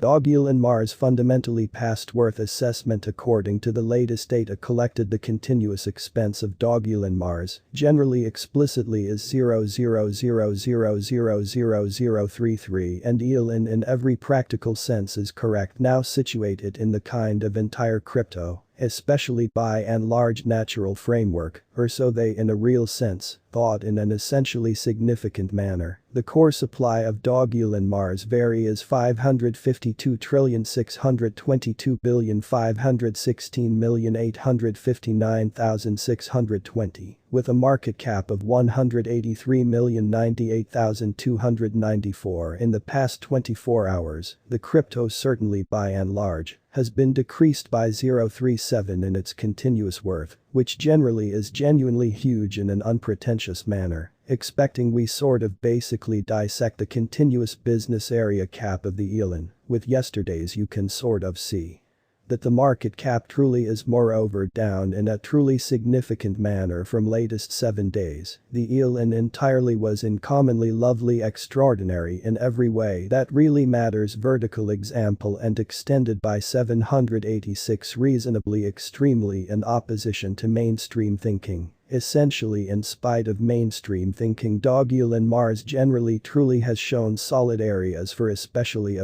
DOGELON Mars fundamentally past worth assessment. According to the latest data collected, the continuous expense of DOGELON Mars generally explicitly is 0.000000033 and ELON in every practical sense is correct. Now situated in the kind of entire crypto, especially by and large natural framework, or so they in a real sense, thought in an essentially significant manner. The core supply of DOGELON Mars vary is 552,622,516,859,620, with a market cap of 183,098,294 in the past 24 hours. The crypto certainly by and large has been decreased by 0.37 in its continuous worth, which generally is genuinely huge in an unpretentious manner. Expecting we sort of basically dissect the continuous business area cap of the ELON, with yesterday's you can sort of see that the market cap truly is moreover down in a truly significant manner from latest 7 days. The ELON entirely was uncommonly lovely extraordinary in every way that really matters, vertical example, and extended by 786 reasonably extremely in opposition to mainstream thinking. Essentially, in spite of mainstream thinking, DOGELON Mars generally truly has shown solid areas for especially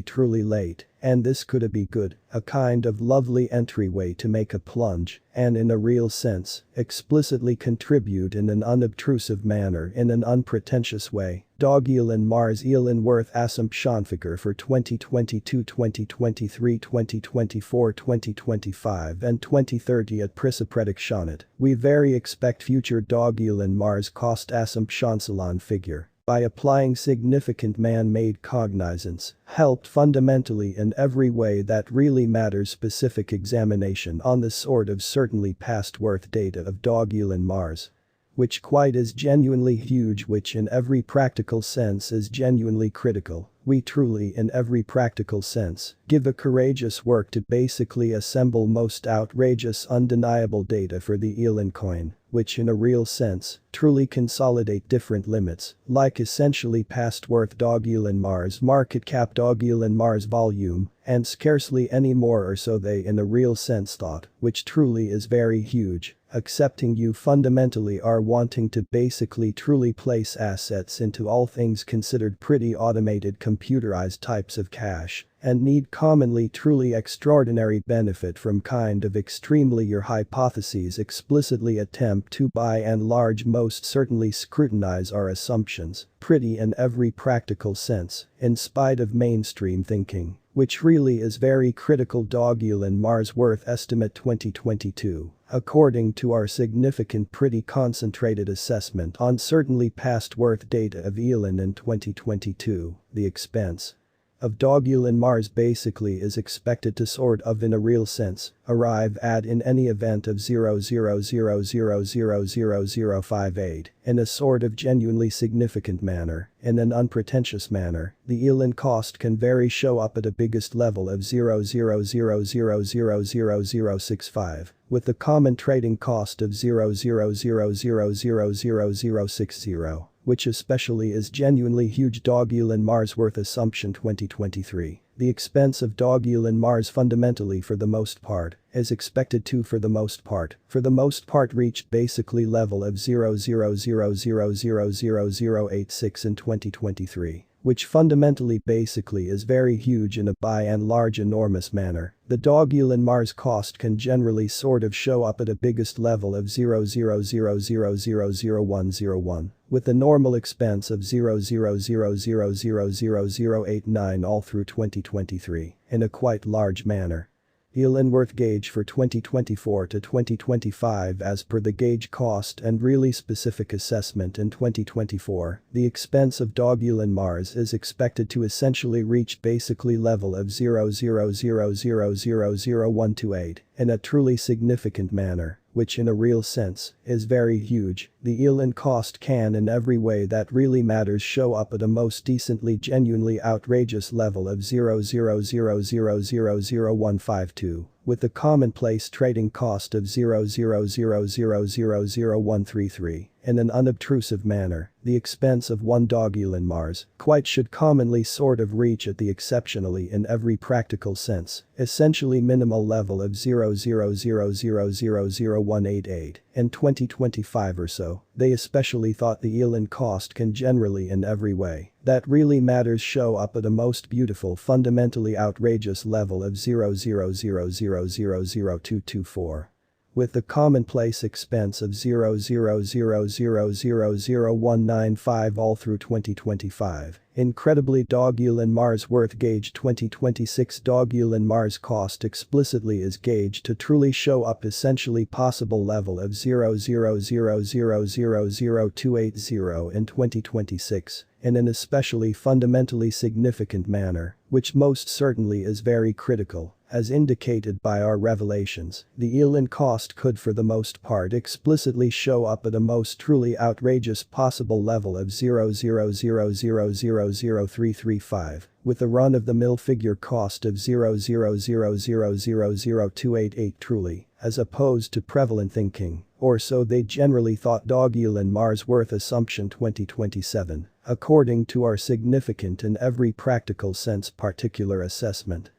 truly late, and this could be good, a kind of lovely entryway to make a plunge, and in a real sense, explicitly contribute in an unobtrusive manner in an unpretentious way. DOGELON Mars ELON worth assumption figure for 2022, 2023, 2024, 2025 and 2030 at Prisa prediction. We very expect future DOGELON Mars cost assumption salon figure by applying significant man-made cognizance, helped fundamentally in every way that really matters. Specific examination on the sort of certainly past worth data of DOGELON Mars, which quite is genuinely huge, which in every practical sense is genuinely critical. We truly in every practical sense give a courageous work to basically assemble most outrageous undeniable data for the ELON coin, which in a real sense truly consolidate different limits, like essentially past worth DOGELON Mars market cap, DOGELON Mars volume, and scarcely any more, or so they in a real sense thought, which truly is very huge. Accepting you fundamentally are wanting to basically truly place assets into all things considered pretty automated computerized types of cash, and need commonly truly extraordinary benefit from kind of extremely your hypotheses explicitly attempt to by and large most certainly scrutinize our assumptions, pretty in every practical sense, in spite of mainstream thinking, which really is very critical. DOGELON Mars worth estimate 2022. According to our significant pretty concentrated assessment on certainly past worth data of ELON in 2022, the expense of DOGELON Mars basically is expected to sort of in a real sense arrive at in any event of 0.000000058 in a sort of genuinely significant manner, in an unpretentious manner. The ELON cost can vary show up at a biggest level of 0.000000065, with the common trading cost of 0.000000060, which especially is genuinely huge. DOGELON Mars worth assumption 2023. The expense of DOGELON Mars fundamentally for the most part is expected to for the most part reach basically level of 0.000000086 in 2023. Which fundamentally basically is very huge in a by and large enormous manner. The DOGELON Mars cost can generally sort of show up at a biggest level of 0.000000101, with the normal expense of 0.000000089 all through 2023, in a quite large manner. ELON worth gauge for 2024 to 2025 as per the gauge cost and really specific assessment in 2024, the expense of DOGELON Mars is expected to essentially reach basically level of 0.000000128 in a truly significant manner, which in a real sense is very huge. The ELON cost can in every way that really matters show up at a most decently genuinely outrageous level of 0.000000152, with the commonplace trading cost of 0.000000133 in an unobtrusive manner, the expense of one DOGELON Mars quite should commonly sort of reach at the exceptionally in every practical sense, essentially minimal level of 0.000000188 in 2025 or so. They especially thought the ELON cost can generally in every way that really matters show up at a most beautiful fundamentally outrageous level of 0.000000224. With the commonplace expense of 0.000000195 all through 2025. Incredibly DOGELON Mars worth gauge 2026 DOGELON Mars cost explicitly is gauged to truly show up essentially possible level of 0.000000280 in 2026 in an especially fundamentally significant manner, which most certainly is very critical. As indicated by our revelations, the ELON cost could for the most part explicitly show up at a most truly outrageous possible level of 0.000000335, with a run-of-the-mill figure cost of 0.000000288 truly, as opposed to prevalent thinking, or so they generally thought DOGELON Mars worth assumption 2027, according to our significant in every practical sense particular assessment.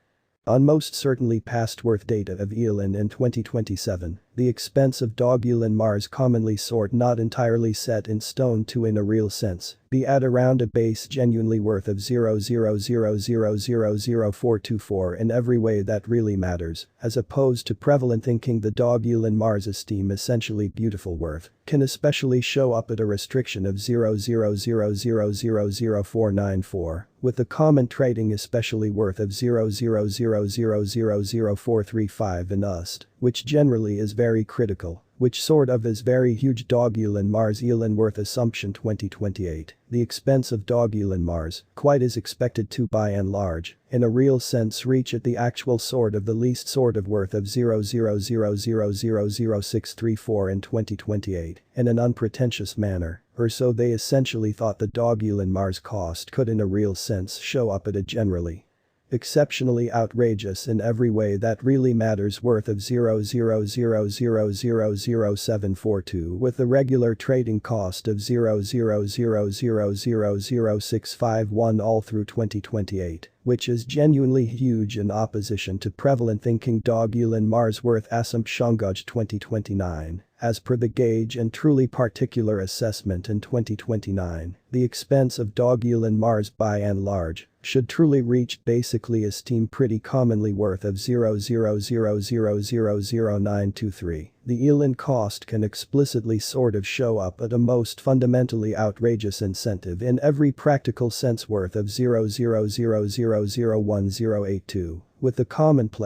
On most certainly past worth data of ELON in 2027, the expense of DOGELON Mars commonly sort not entirely set in stone to in a real sense, be at around a base genuinely worth of 0.000000424 in every way that really matters, as opposed to prevalent thinking the DOGELON Mars esteem essentially beautiful worth, can especially show up at a restriction of 0.000000494, with the common trading especially worth of 0.000000435 in USD, which generally is very critical, which sort of is very huge DOGELON Mars ELON worth assumption 2028. The expense of DOGELON Mars quite is expected to by and large, in a real sense reach at the actual sort of the least sort of worth of 0.000000634 in 2028 in an unpretentious manner, or so they essentially thought the DOGELON Mars cost could in a real sense show up at a generally exceptionally outrageous in every way that really matters worth of 0.000000742 with the regular trading cost of 0.000000651 all through 2028, which is genuinely huge in opposition to prevalent thinking DOGELON Mars worth assumption 2029. As per the gauge and truly particular assessment in 2029, the expense of DOGELON Mars by and large should truly reach basically esteem pretty commonly worth of 0.000000923. The ELON cost can explicitly sort of show up at a most fundamentally outrageous incentive in every practical sense worth of 0.000001082, with the commonplace